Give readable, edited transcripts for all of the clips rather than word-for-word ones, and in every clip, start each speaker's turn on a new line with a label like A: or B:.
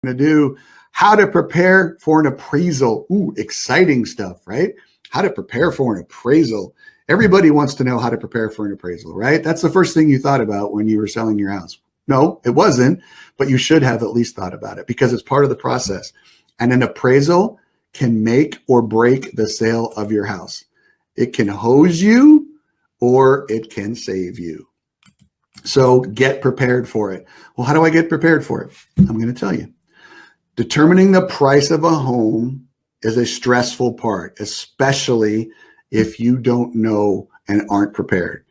A: going to do how to prepare for an appraisal. Ooh, exciting stuff, right? How to prepare for an appraisal. Everybody wants to know how to prepare for an appraisal, right? That's the first thing you thought about when you were selling your house. No, it wasn't, but you should have at least thought about it because it's part of the process. And an appraisal can make or break the sale of your house. It can hose you or it can save you. So get prepared for it. Well, how do I get prepared for it? I'm going to tell you. Determining the price of a home is a stressful part, especially if you don't know and aren't prepared.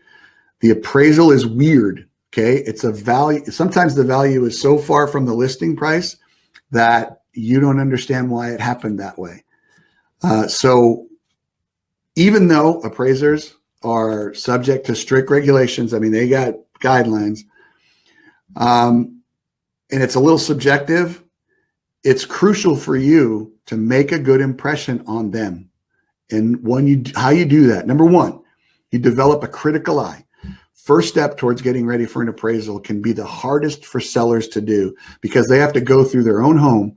A: The appraisal is weird, okay? It's a value. Sometimes the value is so far from the listing price that you don't understand why it happened that way. So even though appraisers are subject to strict regulations, I mean, they got guidelines, and it's a little subjective, it's crucial for you to make a good impression on them. And how you do that, number one, you develop a critical eye. First step towards getting ready for an appraisal can be the hardest for sellers to do because they have to go through their own home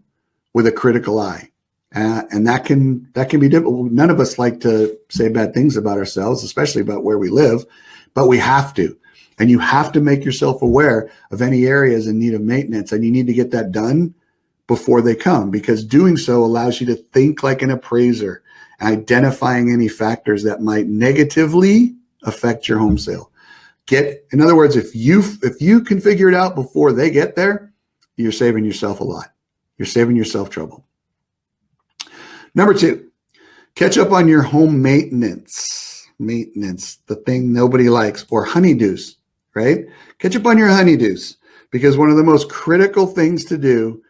A: with a critical eye. And that can be difficult. None of us like to say bad things about ourselves, especially about where we live, but we have to. And you have to make yourself aware of any areas in need of maintenance, and you need to get that done before they come, because doing so allows you to think like an appraiser, identifying any factors that might negatively affect your home sale. In other words, if you can figure it out before they get there, you're saving yourself a lot. You're saving yourself trouble. Number two, catch up on your home maintenance. Maintenance, the thing nobody likes, or honeydews, right? Catch up on your honeydews, because one of the most critical things to do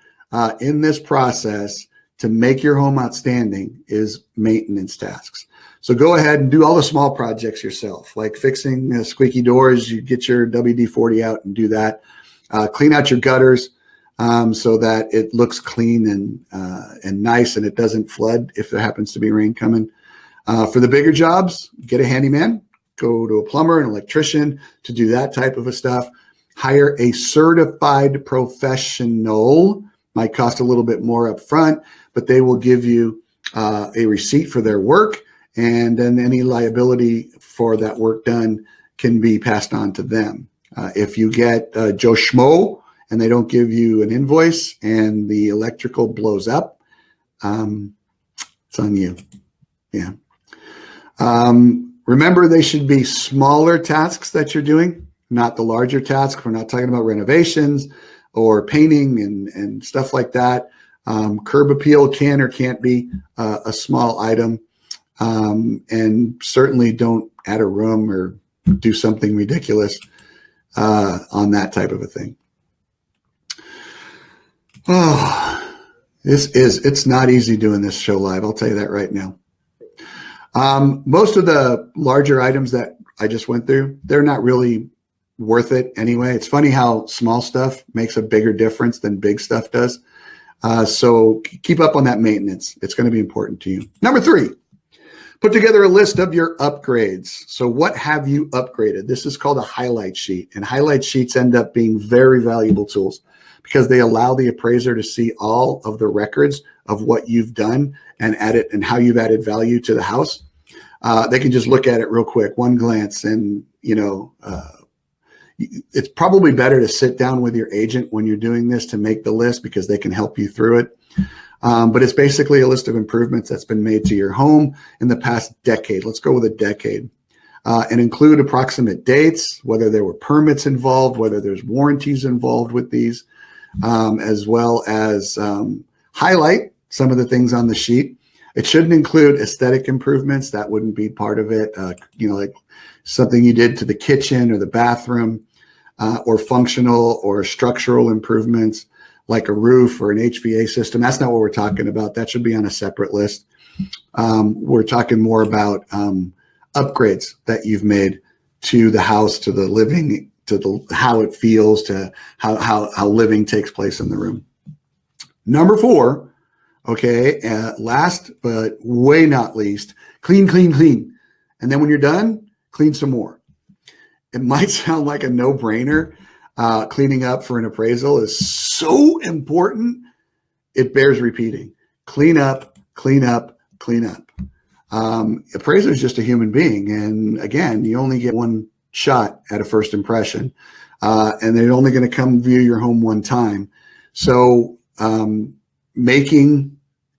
A: in this process to make your home outstanding is maintenance tasks. So go ahead and do all the small projects yourself, like fixing squeaky doors. You get your WD-40 out and do that. Clean out your gutters so that it looks clean and nice, and it doesn't flood if there happens to be rain coming. For the bigger jobs, get a handyman, go to a plumber, an electrician to do that type of stuff. Hire a certified professional. Might cost a little bit more up front, but they will give you a receipt for their work, and then any liability for that work done can be passed on to them. If you get Joe Schmo and they don't give you an invoice and the electrical blows up, it's on you. Yeah. Remember, they should be smaller tasks that you're doing, not the larger tasks. We're not talking about renovations or painting and stuff like that. Curb appeal can or can't be a small item. And certainly don't add a room or do something ridiculous on that type of a thing. Oh, it's not easy doing this show live. I'll tell you that right now. Most of the larger items that I just went through, they're not really worth it anyway. It's funny how small stuff makes a bigger difference than big stuff does. So keep up on that maintenance. It's going to be important to you. Number three, put together a list of your upgrades. So what have you upgraded? This is called a highlight sheet, and highlight sheets end up being very valuable tools because they allow the appraiser to see all of the records of what you've done and added and how you've added value to the house. They can just look at it real quick, one glance, and it's probably better to sit down with your agent when you're doing this to make the list because they can help you through it. But it's basically a list of improvements that's been made to your home in the past decade. Let's go with a decade. And include approximate dates, whether there were permits involved, whether there's warranties involved with these, as well as highlight some of the things on the sheet. It shouldn't include aesthetic improvements. That wouldn't be part of it. Like something you did to the kitchen or the bathroom, or functional or structural improvements like a roof or an HVAC system. That's not what we're talking about. That should be on a separate list. We're talking more about upgrades that you've made to the house, to the living, to how it feels, to how living takes place in the room. Number four, okay, last but way not least, clean. And then when you're done, clean some more. It might sound like a no-brainer. Cleaning up for an appraisal is so important it bears repeating. Clean up, clean up, clean up. Appraiser is just a human being. And again, you only get one shot at a first impression. And they're only going to come view your home one time. So making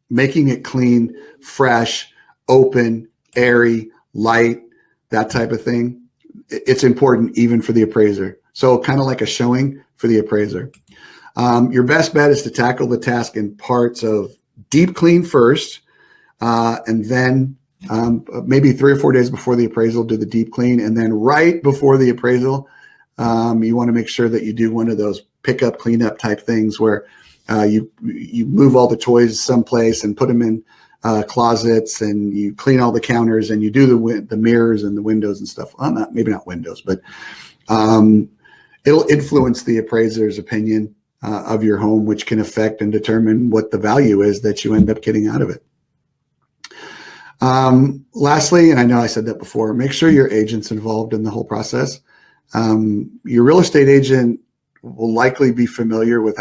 A: it clean, fresh, open, airy, light, that type of thing, it's important even for the appraiser. So kind of like a showing for the appraiser. Your best bet is to tackle the task in parts of deep clean first, and then maybe 3 or 4 days before the appraisal, do the deep clean. And then right before the appraisal, you want to make sure that you do one of those pickup, cleanup type things where you move all the toys someplace and put them in closets, and you clean all the counters, and you do the mirrors and the windows and stuff. Well, maybe not windows, but it'll influence the appraiser's opinion of your home, which can affect and determine what the value is that you end up getting out of it. Lastly, and I know I said that before, make sure your agent's involved in the whole process. Your real estate agent will likely be familiar with